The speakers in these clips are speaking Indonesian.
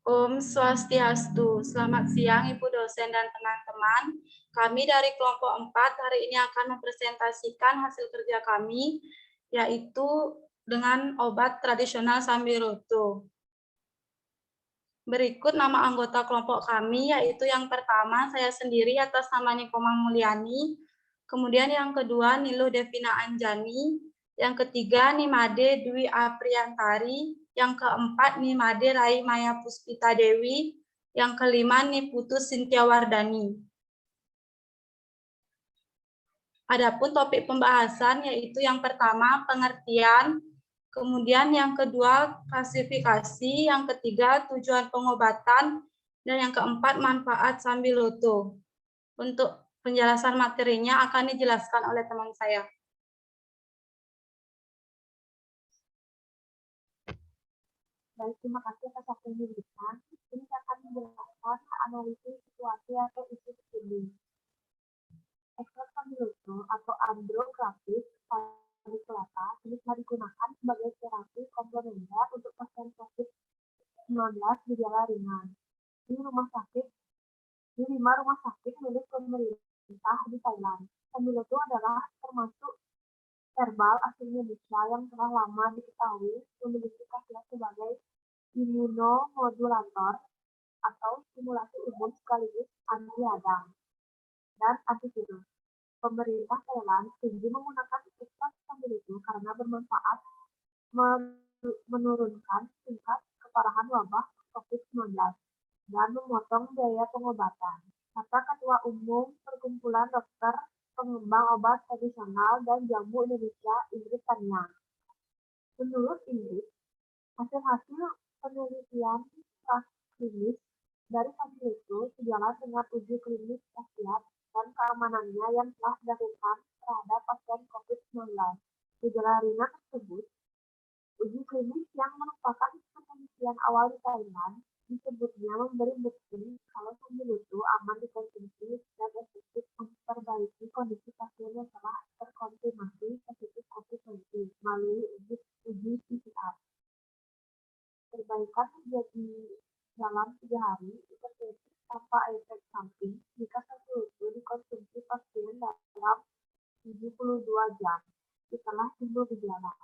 Om Swastiastu. Selamat siang Ibu dosen dan teman-teman. Kami dari kelompok 4 hari ini akan mempresentasikan hasil kerja kami, yaitu dengan obat tradisional Sambiloto. Berikut nama anggota kelompok kami, yaitu yang pertama saya sendiri atas nama Nikoma Mulyani, kemudian yang kedua Nilo Devina Anjani, yang ketiga Nimade Dwi Apriantari, yang keempat Nimade Rai Maya Puspita Dewi, yang kelima Niputu Sintia Wardani. Adapun topik pembahasan yaitu yang pertama pengertian, kemudian yang kedua klasifikasi, yang ketiga tujuan pengobatan, dan yang keempat manfaat Sambiloto. Untuk penjelasan materinya akan dijelaskan oleh teman saya. Baik, terima kasih atas waktu yang diberikan. Ini akan menjelaskan analisis situasi atau isu terkini. Ekstrak Sambiloto atau andrografis paniculata bisa digunakan sebagai terapi komplementer untuk pasien COVID-19 gejala ringan di lima rumah sakit milik pemerintah di Thailand. Sambiloto adalah termasuk herbal asli Indonesia yang telah lama diketahui memiliki khasiat sebagai imunomodulator atau stimulasi imun sekaligus anti radang dan antivirus. Pemerintah Thailand setuju menggunakan ekstrak Sambiloto karena bermanfaat menurunkan tingkat keparahan wabah COVID-19 dan memotong biaya pengobatan. Kata Ketua Umum Perkumpulan Dokter Pengembang Obat Tradisional dan Jamu Indonesia, Ingrid Tania. Menurut Ingrid, hasil-hasil penelitian klinis dari Sambiloto sejalan dengan uji klinis khasiat dan keamanannya yang telah dilakukan terhadap pasien COVID-19. Gejala ringan tersebut, uji klinis yang merupakan penelitian awal di Thailand, disebutnya memberi bukti kalau Sambiloto aman dikonsumsi dan efektif memperbaiki kondisi pasien yang telah terkonfirmasi positif COVID-19 melalui uji PCR. Perbaikan terjadi dalam 3 hari, terjadi tanpa efek samping jika Sambiloto dikonsumsi pasien dalam 72 jam setelah timbul gejala.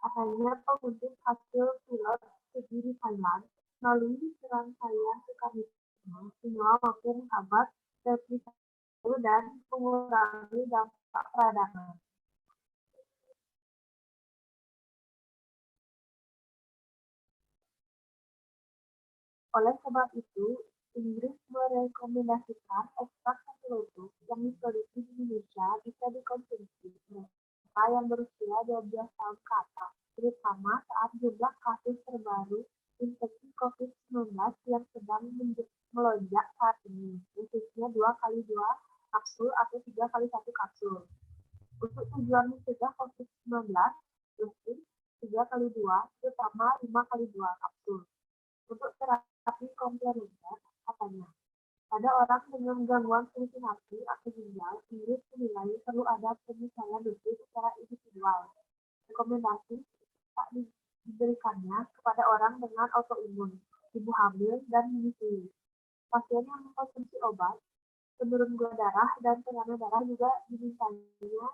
Adanya penguntit hasil pilot studi di Thailand melalui serangkaian mekanisme semua mampu menghambat replikasi dan mengurangi dampak peradangan. Oleh sebab itu, Inggris merekomendasikan ekstrak Sambiloto yang diproduksi di Indonesia bisa dikonsumsi mereka yang berusia 12 tahun ke atas, terutama saat jumlah kasus terbaru infeksi COVID-19 yang sedang melonjak saat ini, khususnya 2x2 kapsul atau 3x1 kapsul. Untuk tujuan mencegah COVID-19, dosis 3x2, terutama 5x2 kapsul. Untuk terapi komplementer, katanya, pada orang dengan gangguan fungsi hati atau ginjal, Inggris menilai perlu ada penyesuaian dosis secara individual. Rekomendasi tak diberikannya kepada orang dengan autoimun, ibu hamil, dan menyusui. Pasien yang mengkonsumsi obat, penurun gula darah, dan tekanan darah juga dimintanya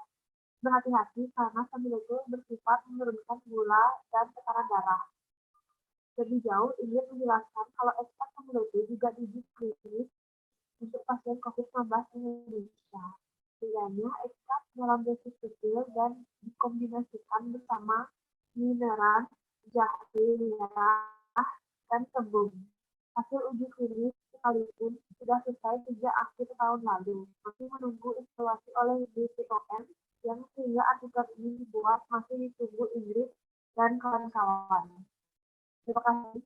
berhati-hati karena Sambiloto bersifat menurunkan gula dan tekanan darah. Lebih jauh, Ingrid menjelaskan kalau ekstrak Sambiloto juga diuji klinis untuk pasien COVID-19 di Indonesia. Setidaknya ekstrak dalam dosis kecil dan dikombinasikan bersama mineral, jahe merah, dan kembung. Hasil uji klinis sekalipun sudah selesai sejak akhir tahun lalu, masih menunggu evaluasi oleh BPOM yang sehingga artikel ini dibuat masih ditunggu Ingrid dan kawan-kawan. Terima kasih.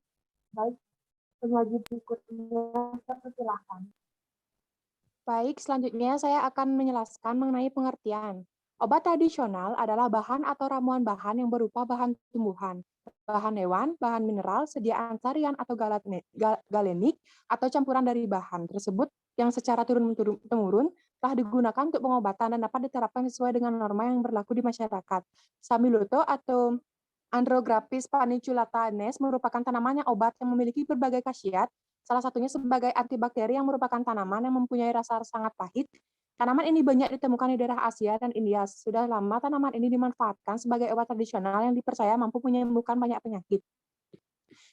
Baik, penyaji berikutnya silakan. Baik, selanjutnya saya akan menjelaskan mengenai pengertian. Obat tradisional adalah bahan atau ramuan bahan yang berupa bahan tumbuhan, bahan hewan, bahan mineral, sediaan tarian atau galenik, atau campuran dari bahan tersebut yang secara turun-temurun telah digunakan untuk pengobatan dan dapat diterapkan sesuai dengan norma yang berlaku di masyarakat. Sambiloto atau Andrographis paniculata-Nes merupakan tanaman yang obat yang memiliki berbagai khasiat, salah satunya sebagai antibakteri yang merupakan tanaman yang mempunyai rasa sangat pahit. Tanaman ini banyak ditemukan di daerah Asia dan India. Sudah lama tanaman ini dimanfaatkan sebagai obat tradisional yang dipercaya mampu menyembuhkan banyak penyakit.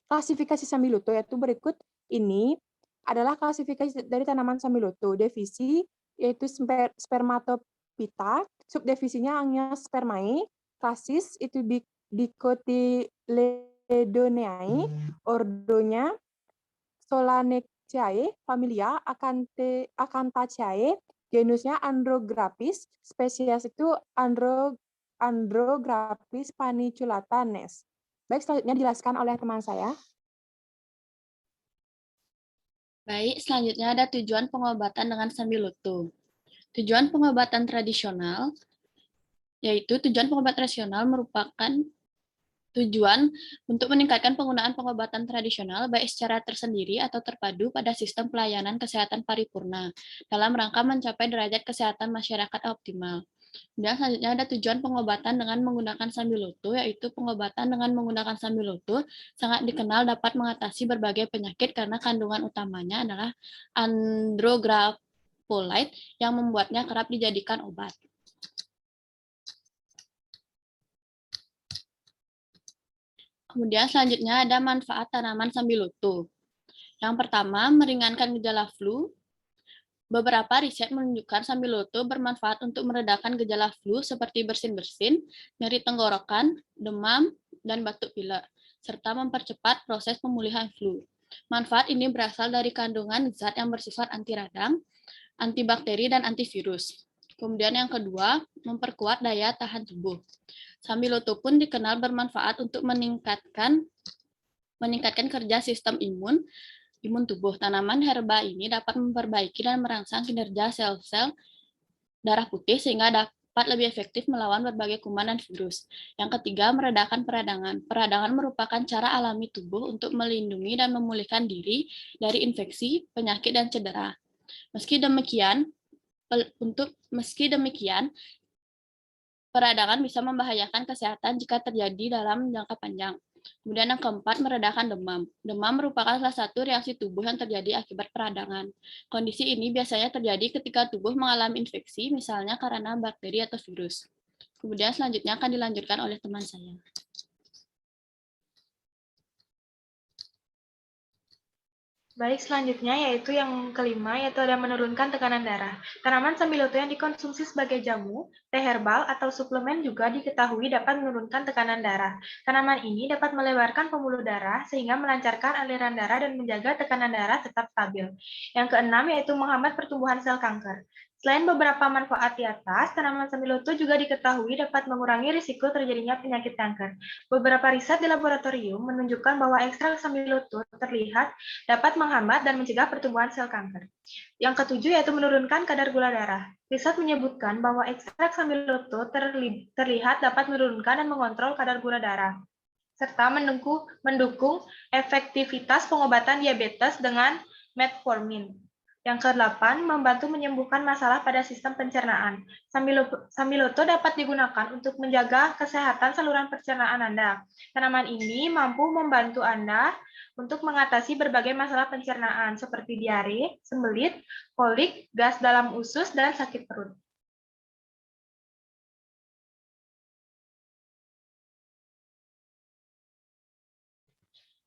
Klasifikasi Sambiloto yaitu berikut ini adalah klasifikasi dari tanaman Sambiloto. Divisi yaitu spermatophyta, subdivisinya Angiospermae, klasis itu Dicotyledoneae, ordonya Solanacea, familia Acanthaceae, genusnya Andrographis, spesies itu Andrographis paniculata-Nes. Baik, selanjutnya dijelaskan oleh teman saya. Baik, selanjutnya ada tujuan pengobatan dengan Sambiloto. Tujuan pengobatan tradisional, yaitu tujuan pengobatan tradisional merupakan tujuan untuk meningkatkan penggunaan pengobatan tradisional baik secara tersendiri atau terpadu pada sistem pelayanan kesehatan paripurna dalam rangka mencapai derajat kesehatan masyarakat optimal. Dan selanjutnya ada tujuan pengobatan dengan menggunakan Sambiloto, yaitu pengobatan dengan menggunakan Sambiloto sangat dikenal dapat mengatasi berbagai penyakit karena kandungan utamanya adalah andrographolide yang membuatnya kerap dijadikan obat. Kemudian selanjutnya ada manfaat tanaman Sambiloto. Yang pertama, meringankan gejala flu. Beberapa riset menunjukkan Sambiloto bermanfaat untuk meredakan gejala flu seperti bersin-bersin, nyeri tenggorokan, demam, dan batuk pilek, serta mempercepat proses pemulihan flu. Manfaat ini berasal dari kandungan zat yang bersifat anti radang, antibakteri, dan antivirus. Kemudian yang kedua, memperkuat daya tahan tubuh. Sambiloto pun dikenal bermanfaat untuk meningkatkan kerja sistem imun tubuh. Tanaman herba ini dapat memperbaiki dan merangsang kinerja sel-sel darah putih sehingga dapat lebih efektif melawan berbagai kuman dan virus. Yang ketiga, meredakan peradangan. Peradangan merupakan cara alami tubuh untuk melindungi dan memulihkan diri dari infeksi, penyakit, dan cedera. Meski demikian, peradangan bisa membahayakan kesehatan jika terjadi dalam jangka panjang. Kemudian yang keempat, meredakan demam. Demam merupakan salah satu reaksi tubuh yang terjadi akibat peradangan. Kondisi ini biasanya terjadi ketika tubuh mengalami infeksi, misalnya karena bakteri atau virus. Kemudian selanjutnya akan dilanjutkan oleh teman saya. Baik, selanjutnya yaitu yang kelima, yaitu ada menurunkan tekanan darah. Tanaman Sambiloto yang dikonsumsi sebagai jamu, teh herbal, atau suplemen juga diketahui dapat menurunkan tekanan darah. Tanaman ini dapat melebarkan pembuluh darah sehingga melancarkan aliran darah dan menjaga tekanan darah tetap stabil. Yang keenam yaitu menghambat pertumbuhan sel kanker. Selain beberapa manfaat di atas, tanaman Sambiloto juga diketahui dapat mengurangi risiko terjadinya penyakit kanker. Beberapa riset di laboratorium menunjukkan bahwa ekstrak Sambiloto terlihat dapat menghambat dan mencegah pertumbuhan sel kanker. Yang ketujuh yaitu menurunkan kadar gula darah. Riset menyebutkan bahwa ekstrak Sambiloto terlihat dapat menurunkan dan mengontrol kadar gula darah, serta mendukung efektivitas pengobatan diabetes dengan metformin. Yang ke-8, membantu menyembuhkan masalah pada sistem pencernaan. Sambiloto dapat digunakan untuk menjaga kesehatan saluran pencernaan Anda. Tanaman ini mampu membantu Anda untuk mengatasi berbagai masalah pencernaan seperti diare, sembelit, kolik, gas dalam usus, dan sakit perut.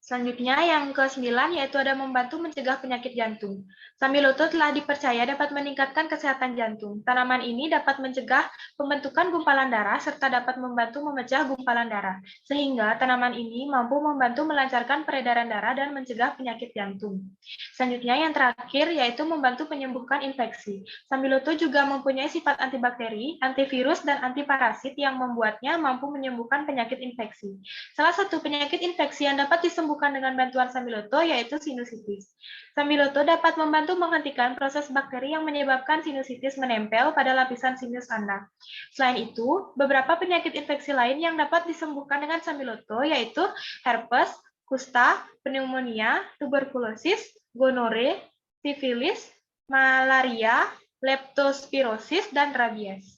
Selanjutnya yang ke-9 yaitu ada membantu mencegah penyakit jantung. Sambiloto telah dipercaya dapat meningkatkan kesehatan jantung. Tanaman ini dapat mencegah pembentukan gumpalan darah serta dapat membantu memecah gumpalan darah. Sehingga tanaman ini mampu membantu melancarkan peredaran darah dan mencegah penyakit jantung. Selanjutnya yang terakhir yaitu membantu menyembuhkan infeksi. Sambiloto juga mempunyai sifat antibakteri, antivirus, dan antiparasit yang membuatnya mampu menyembuhkan penyakit infeksi. Salah satu penyakit infeksi yang dapat disembuhkan dengan bantuan Sambiloto yaitu sinusitis. Sambiloto dapat membantu menghentikan proses bakteri yang menyebabkan sinusitis menempel pada lapisan sinus Anda. Selain itu, beberapa penyakit infeksi lain yang dapat disembuhkan dengan Sambiloto yaitu herpes, kusta, pneumonia, tuberkulosis, gonore, sifilis, malaria, leptospirosis, dan rabies.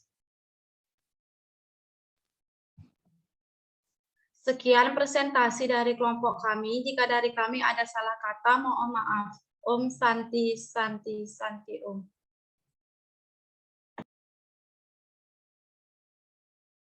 Sekian presentasi dari kelompok kami. Jika dari kami ada salah kata, mohon maaf. Om Santi, Santi, Santi Om.